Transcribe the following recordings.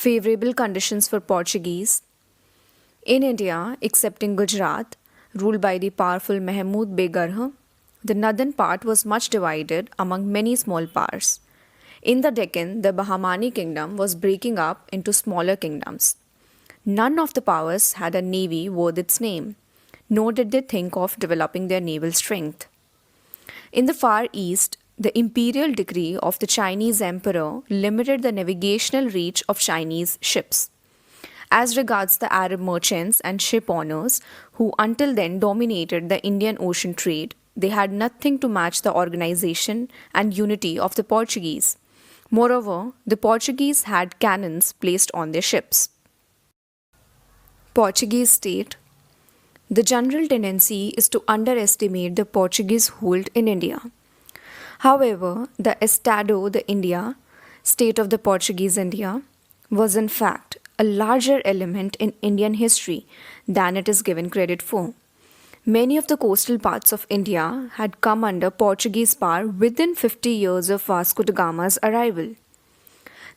Favorable conditions for Portuguese. In India, excepting Gujarat, ruled by the powerful Mahmud Begarh, the northern part was much divided among many small powers. In the Deccan, the Bahmani kingdom was breaking up into smaller kingdoms. None of the powers had a navy worth its name, nor did they think of developing their naval strength. In the Far East, the imperial decree of the Chinese emperor limited the navigational reach of Chinese ships. As regards the Arab merchants and ship owners, who until then dominated the Indian Ocean trade, they had nothing to match the organization and unity of the Portuguese. Moreover, the Portuguese had cannons placed on their ships. Portuguese state. The general tendency is to underestimate the Portuguese hold in India. However, the Estado de India, state of the Portuguese India, was in fact a larger element in Indian history than it is given credit for. Many of the coastal parts of India had come under Portuguese power within 50 years of Vasco da Gama's arrival.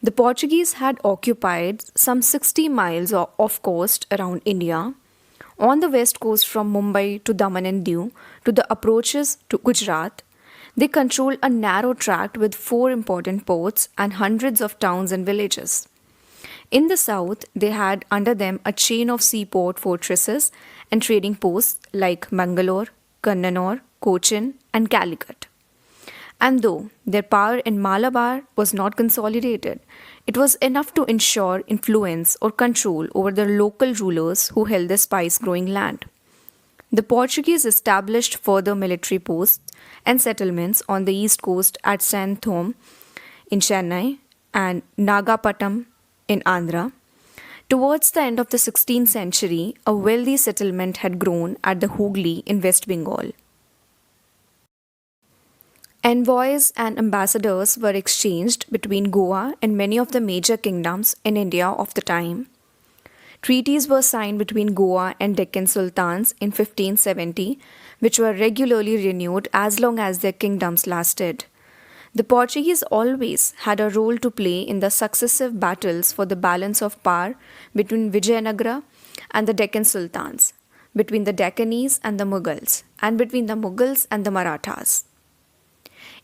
The Portuguese had occupied some 60 miles of coast around India, on the west coast from Mumbai to Daman and Diu to the approaches to Gujarat. They controlled a narrow tract with four important ports and hundreds of towns and villages. In the south, they had under them a chain of seaport fortresses and trading posts like Mangalore, Kannanur, Cochin, and Calicut. And though their power in Malabar was not consolidated, it was enough to ensure influence or control over the local rulers who held the spice growing land. The Portuguese established further military posts and settlements on the east coast at San Thome in Chennai and Nagapattam in Andhra. Towards the end of the 16th century, a wealthy settlement had grown at the Hooghly in West Bengal. Envoys and ambassadors were exchanged between Goa and many of the major kingdoms in India of the time. Treaties were signed between Goa and Deccan sultans in 1570, which were regularly renewed as long as their kingdoms lasted. The Portuguese always had a role to play in the successive battles for the balance of power between Vijayanagara and the Deccan sultans, between the Deccanese and the Mughals, and between the Mughals and the Marathas.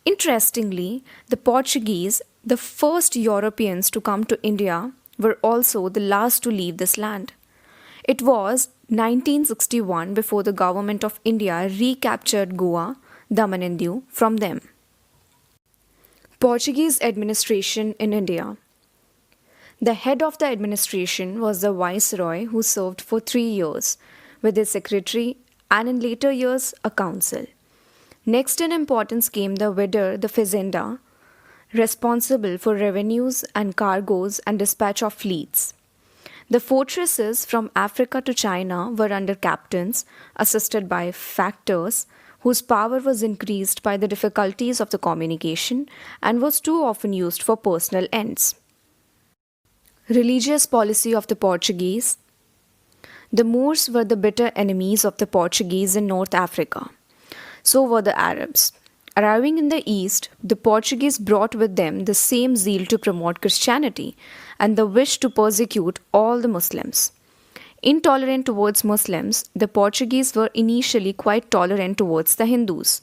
Interestingly, the Portuguese, the first Europeans to come to India, were also the last to leave this land. It was 1961 before the government of India recaptured Goa, Daman and Diu from them. Portuguese administration in India. The head of the administration was the viceroy who served for 3 years, with his secretary and in later years a council. Next in importance came the Vidar the Fazenda, responsible for revenues and cargoes and dispatch of fleets. The fortresses from Africa to China were under captains, assisted by factors, whose power was increased by the difficulties of the communication and was too often used for personal ends. Religious policy of the Portuguese. The Moors were the bitter enemies of the Portuguese in North Africa. So were the Arabs. Arriving in the East, the Portuguese brought with them the same zeal to promote Christianity and the wish to persecute all the Muslims. Intolerant towards Muslims, the Portuguese were initially quite tolerant towards the Hindus.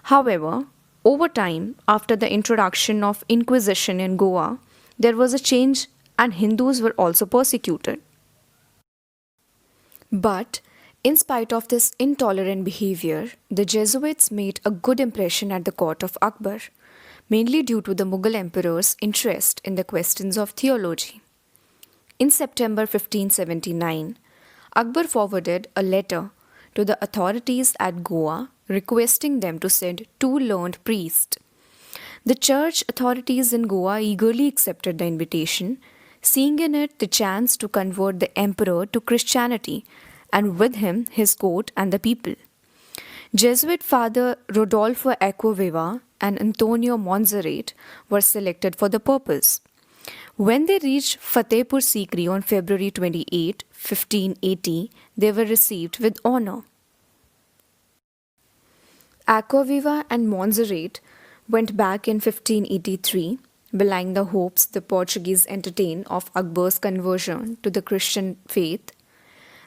However, over time, after the introduction of Inquisition in Goa, there was a change and Hindus were also persecuted. But, in spite of this intolerant behavior, the Jesuits made a good impression at the court of Akbar, mainly due to the Mughal emperor's interest in the questions of theology. In September 1579, Akbar forwarded a letter to the authorities at Goa requesting them to send 2 learned priests. The church authorities in Goa eagerly accepted the invitation, seeing in it the chance to convert the emperor to Christianity and with him his court and the people. Jesuit Father Rodolfo Acquaviva and Antonio Monserrate were selected for the purpose. When they reached Fatehpur Sikri on February 28, 1580, they were received with honor. Acquaviva and Monserrate went back in 1583, belying the hopes the Portuguese entertained of Akbar's conversion to the Christian faith.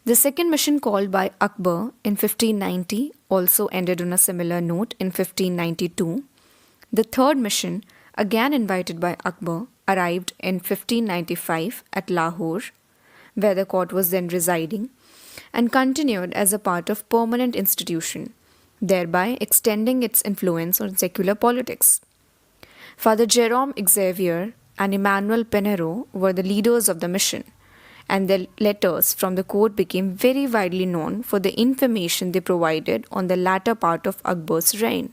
The second mission called by Akbar in 1590 also ended on a similar note in 1592. The third mission, again invited by Akbar, arrived in 1595 at Lahore, where the court was then residing, and continued as a part of permanent institution, thereby extending its influence on secular politics. Father Jerome Xavier and Emmanuel Pinheiro were the leaders of the mission, and their letters from the court became very widely known for the information they provided on the latter part of Akbar's reign.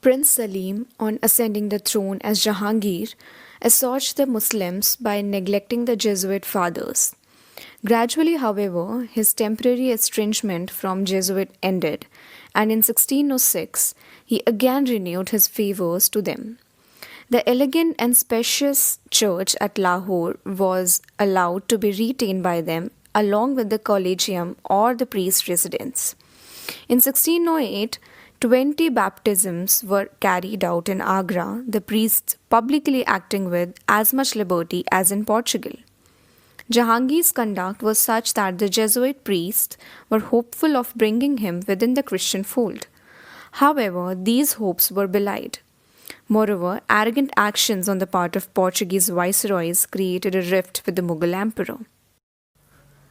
Prince Salim, on ascending the throne as Jahangir, assuaged the Muslims by neglecting the Jesuit fathers. Gradually, however, his temporary estrangement from Jesuit ended, and in 1606 he again renewed his favours to them. The elegant and spacious church at Lahore was allowed to be retained by them along with the collegium or the priest's residence. In 1608, 20 baptisms were carried out in Agra, the priests publicly acting with as much liberty as in Portugal. Jahangir's conduct was such that the Jesuit priests were hopeful of bringing him within the Christian fold. However, these hopes were belied. Moreover, arrogant actions on the part of Portuguese viceroys created a rift with the Mughal emperor.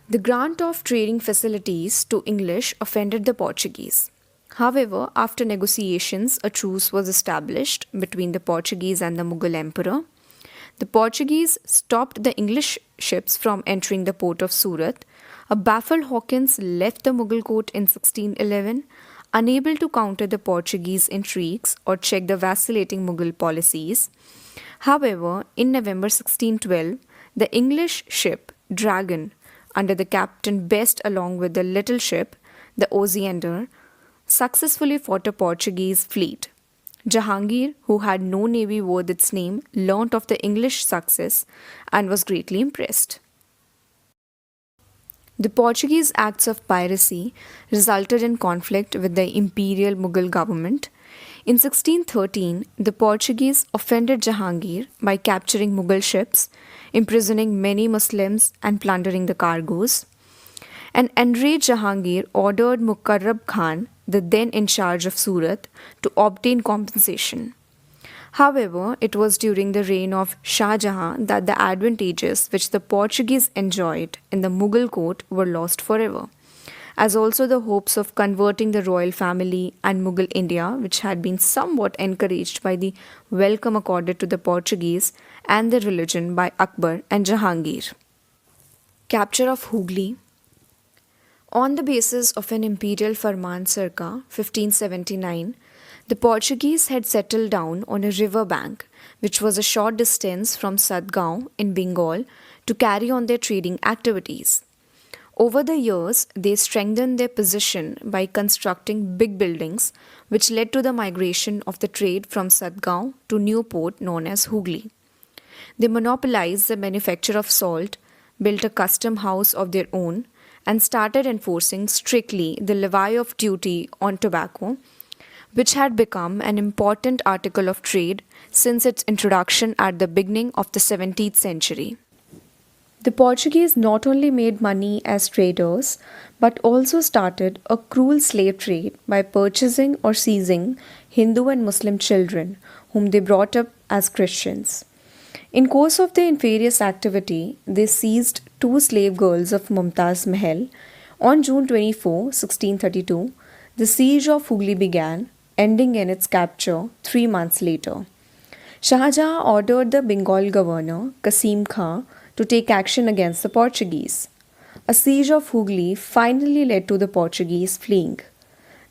The grant of trading facilities to English offended the Portuguese. However, after negotiations, a truce was established between the Portuguese and the Mughal emperor. The Portuguese stopped the English ships from entering the port of Surat. A baffled Hawkins left the Mughal court in 1611, unable to counter the Portuguese intrigues or check the vacillating Mughal policies. However, in November 1612, the English ship Dragon, under the Captain Best along with the little ship, the Osiander, successfully fought a Portuguese fleet. Jahangir, who had no navy worth its name, learnt of the English success and was greatly impressed. The Portuguese acts of piracy resulted in conflict with the imperial Mughal government. In 1613, the Portuguese offended Jahangir by capturing Mughal ships, imprisoning many Muslims, and plundering the cargoes. An enraged Jahangir ordered Mukarrab Khan, the then in charge of Surat, to obtain compensation. However, it was during the reign of Shah Jahan that the advantages which the Portuguese enjoyed in the Mughal court were lost forever, as also the hopes of converting the royal family and Mughal India, which had been somewhat encouraged by the welcome accorded to the Portuguese and their religion by Akbar and Jahangir. Capture of Hooghly. On the basis of an imperial farman circa 1579, the Portuguese had settled down on a river bank, which was a short distance from Sadgaon in Bengal, to carry on their trading activities. Over the years, they strengthened their position by constructing big buildings, which led to the migration of the trade from Sadgaon to new port known as Hooghly. They monopolized the manufacture of salt, built a custom house of their own, and started enforcing strictly the levy of duty on tobacco, which had become an important article of trade since its introduction at the beginning of the 17th century. The Portuguese not only made money as traders, but also started a cruel slave trade by purchasing or seizing Hindu and Muslim children, whom they brought up as Christians. In course of their nefarious activity, they seized 2 slave girls of Mumtaz Mahal. On June 24, 1632, the siege of Hooghly began, ending in its capture 3 months later. Shah Jahan ordered the Bengal governor, Qasim Khan, to take action against the Portuguese. A siege of Hooghly finally led to the Portuguese fleeing.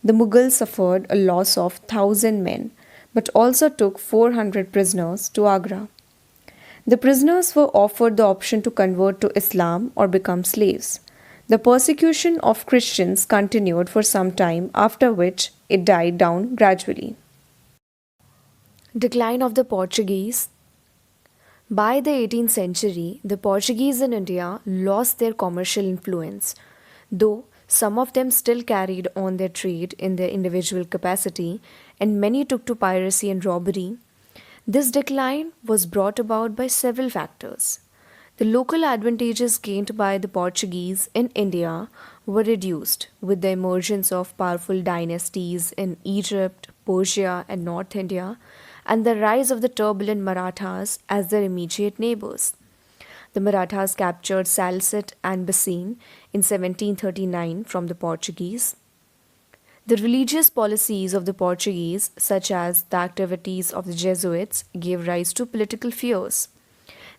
The Mughals suffered a loss of 1,000 men, but also took 400 prisoners to Agra. The prisoners were offered the option to convert to Islam or become slaves. The persecution of Christians continued for some time, after which it died down gradually. Decline of the Portuguese. By the 18th century, the Portuguese in India lost their commercial influence, though some of them still carried on their trade in their individual capacity, and many took to piracy and robbery. This decline was brought about by several factors. The local advantages gained by the Portuguese in India were reduced with the emergence of powerful dynasties in Egypt, Persia, and North India, and the rise of the turbulent Marathas as their immediate neighbors. The Marathas captured Salsette and Bassein in 1739 from the Portuguese. The religious policies of the Portuguese, such as the activities of the Jesuits, gave rise to political fears.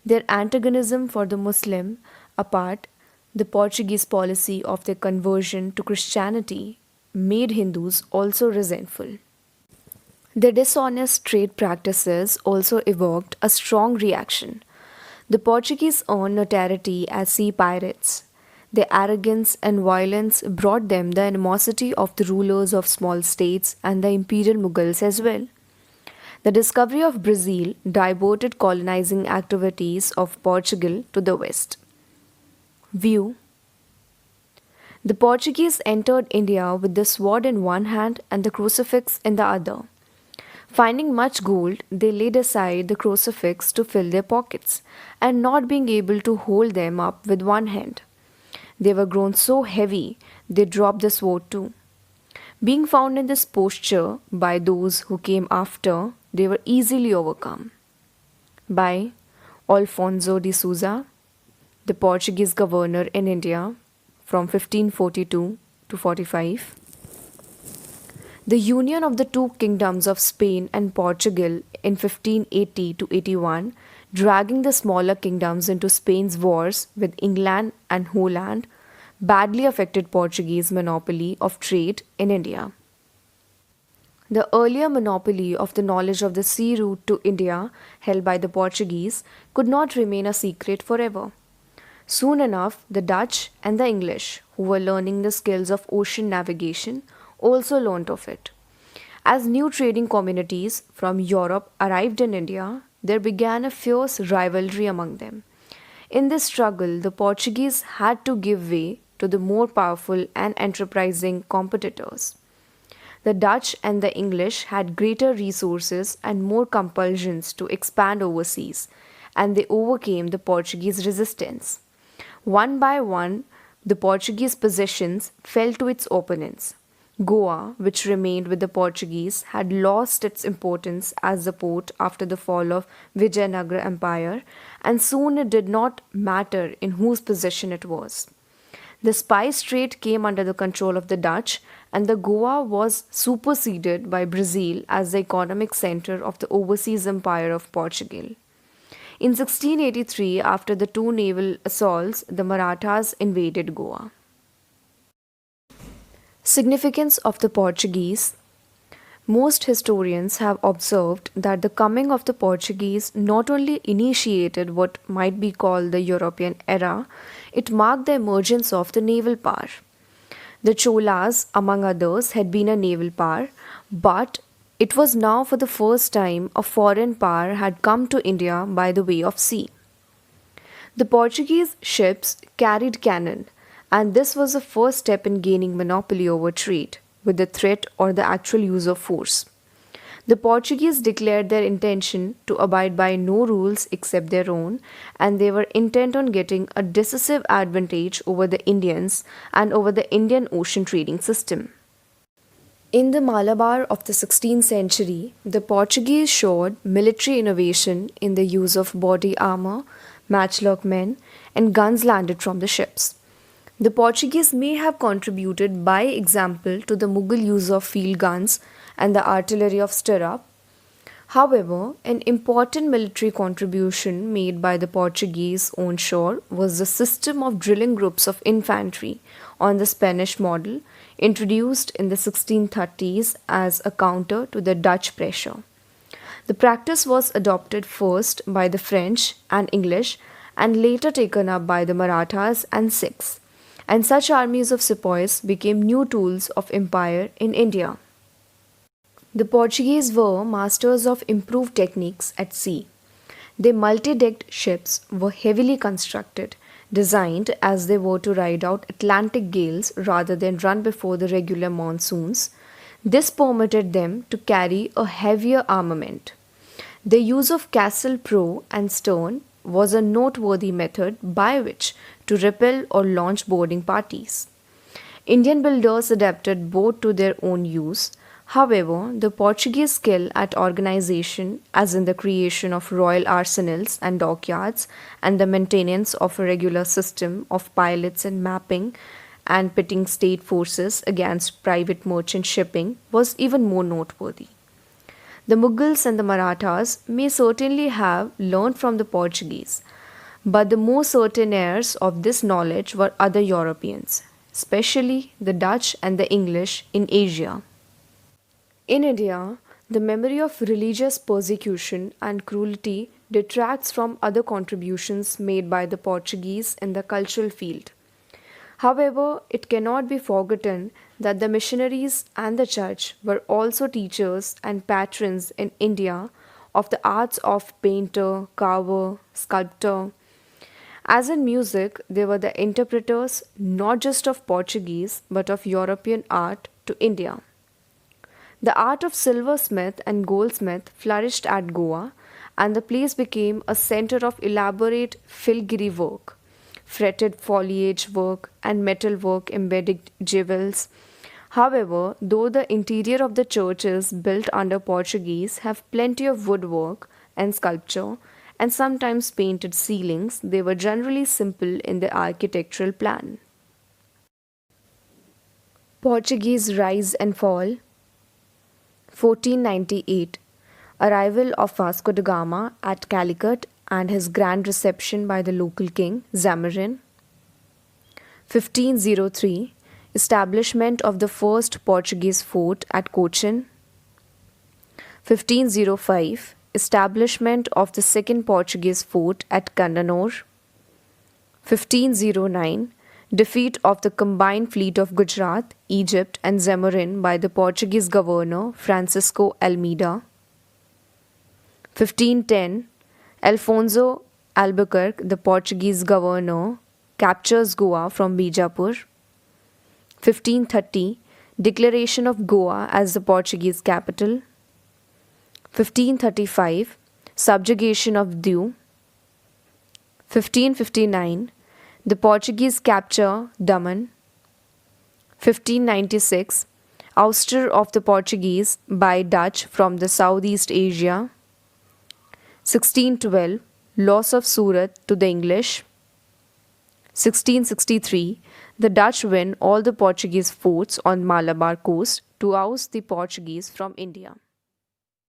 Their antagonism for the Muslim, apart the Portuguese policy of their conversion to Christianity, made Hindus also resentful. Their dishonest trade practices also evoked a strong reaction. The Portuguese earned notoriety as sea pirates. Their arrogance and violence brought them the animosity of the rulers of small states and the imperial Mughals as well. The discovery of Brazil diverted colonizing activities of Portugal to the west. View: the Portuguese entered India with the sword in one hand and the crucifix in the other. Finding much gold, they laid aside the crucifix to fill their pockets, and not being able to hold them up with one hand. They were grown so heavy they dropped the sword too. Being found in this posture by those who came after, they were easily overcome. By Alfonso de Souza, the Portuguese governor in India from 1542 to 45. The union of the two kingdoms of Spain and Portugal in 1580 to 81, dragging the smaller kingdoms into Spain's wars with England and Holland, badly affected Portuguese monopoly of trade in India. The earlier monopoly of the knowledge of the sea route to India, held by the Portuguese, could not remain a secret forever. Soon enough, the Dutch and the English, who were learning the skills of ocean navigation, also learnt of it. As new trading communities from Europe arrived in India, there began a fierce rivalry among them. In this struggle, the Portuguese had to give way to the more powerful and enterprising competitors. The Dutch and the English had greater resources and more compulsions to expand overseas, and they overcame the Portuguese resistance. One by one, the Portuguese possessions fell to its opponents. Goa, which remained with the Portuguese, had lost its importance as a port after the fall of Vijayanagara Empire, and soon it did not matter in whose possession it was. The spice trade came under the control of the Dutch, and the Goa was superseded by Brazil as the economic center of the overseas empire of Portugal. In 1683, after the two naval assaults, the Marathas invaded Goa. Significance of the Portuguese. Most historians have observed that the coming of the Portuguese not only initiated what might be called the European era, it marked the emergence of the naval power. The Cholas, among others, had been a naval power, but it was now for the first time a foreign power had come to India by the way of sea. The Portuguese ships carried cannon, and this was the first step in gaining monopoly over trade, with the threat or the actual use of force. The Portuguese declared their intention to abide by no rules except their own, and they were intent on getting a decisive advantage over the Indians and over the Indian Ocean trading system. In the Malabar of the 16th century, the Portuguese showed military innovation in the use of body armor, matchlock men, and guns landed from the ships. The Portuguese may have contributed by example to the Mughal use of field guns and the artillery of stirrup. However, an important military contribution made by the Portuguese on shore was the system of drilling groups of infantry on the Spanish model, introduced in the 1630s as a counter to the Dutch pressure. The practice was adopted first by the French and English and later taken up by the Marathas and Sikhs, and such armies of sepoys became new tools of empire in India. The Portuguese were masters of improved techniques at sea. Their multi-decked ships were heavily constructed, designed as they were to ride out Atlantic gales rather than run before the regular monsoons. This permitted them to carry a heavier armament. The use of castle prow and stern was a noteworthy method by which to repel or launch boarding parties. Indian builders adapted both to their own use. However, the Portuguese skill at organization, as in the creation of royal arsenals and dockyards, and the maintenance of a regular system of pilots and mapping and pitting state forces against private merchant shipping, was even more noteworthy. The Mughals and the Marathas may certainly have learned from the Portuguese, but the more certain heirs of this knowledge were other Europeans, especially the Dutch and the English in Asia. In India, the memory of religious persecution and cruelty detracts from other contributions made by the Portuguese in the cultural field. However, it cannot be forgotten that the missionaries and the church were also teachers and patrons in India of the arts of painter, carver, sculptor. As in music, they were the interpreters not just of Portuguese but of European art to India. The art of silversmith and goldsmith flourished at Goa, and the place became a center of elaborate filigree work, fretted foliage work, and metalwork embedded jewels. However, though the interior of the churches built under Portuguese have plenty of woodwork and sculpture, and sometimes painted ceilings, they were generally simple in their architectural plan. Portuguese rise and fall. 1498, arrival of Vasco da Gama at Calicut and his grand reception by the local king Zamarin. 1503, establishment of the first Portuguese fort at Cochin. 1505, establishment of the second Portuguese fort at Candanore. 1509, defeat of the combined fleet of Gujarat, Egypt, and Zamarin by the Portuguese governor Francisco Almeida. 1510, Alfonso Albuquerque, the Portuguese governor, captures Goa from Bijapur. 1530, declaration of Goa as the Portuguese capital. 1535, subjugation of Diu. 1559, the Portuguese capture Daman. 1596, ouster of the Portuguese by Dutch from the Southeast Asia. 1612, loss of Surat to the English. 1663, the Dutch win all the Portuguese forts on Malabar coast to oust the Portuguese from India.